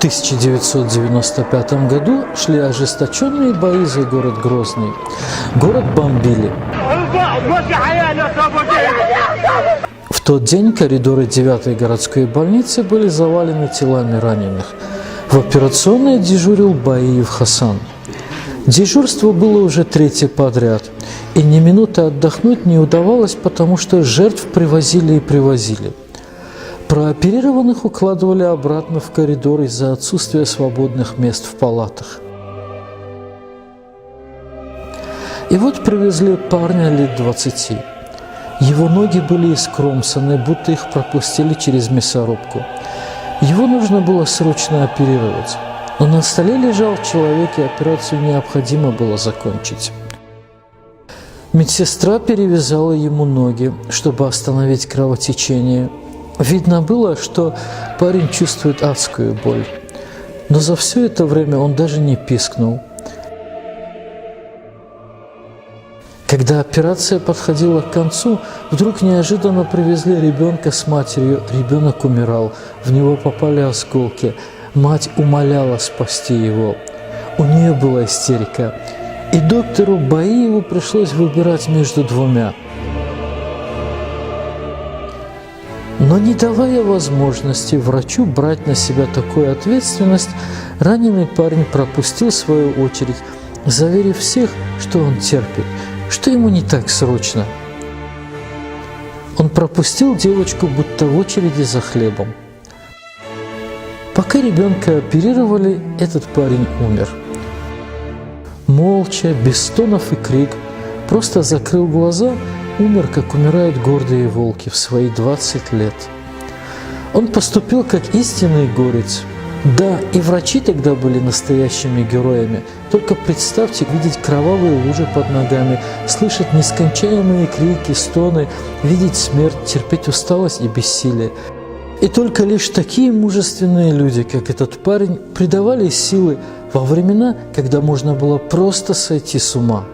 1995 году шли ожесточенные бои за город Грозный. Город бомбили. В тот день коридоры 9-й городской больницы были завалены телами раненых. В операционной дежурил Баиев Хасан. Дежурство было уже третье подряд, и ни минуты отдохнуть не удавалось, потому что жертв привозили и привозили. Прооперированных укладывали обратно в коридор из-за отсутствия свободных мест в палатах. И вот привезли парня лет 20. Его ноги были искромсаны, будто их пропустили через мясорубку. Его нужно было срочно оперировать. Но на столе лежал человек, и операцию необходимо было закончить. Медсестра перевязала ему ноги, чтобы остановить кровотечение. Видно было, что парень чувствует адскую боль. Но за все это время он даже не пискнул. Когда операция подходила к концу, вдруг неожиданно привезли ребенка с матерью. Ребенок умирал, в него попали осколки. Мать умоляла спасти его. У нее была истерика. И доктору Баиеву пришлось выбирать между двумя. Но не давая возможности врачу брать на себя такую ответственность, раненый парень пропустил свою очередь, заверив всех, что он терпит, что ему не так срочно. Он пропустил девочку, будто в очереди за хлебом. Пока ребенка оперировали, этот парень умер. Молча, без стонов и крик, просто закрыл глаза, умер, как умирают гордые волки в свои 20 лет. Он поступил как истинный горец. Да, и врачи тогда были настоящими героями. Только представьте видеть кровавые лужи под ногами, слышать нескончаемые крики, стоны, видеть смерть, терпеть усталость и бессилие. И только лишь такие мужественные люди, как этот парень, придавали силы во времена, когда можно было просто сойти с ума.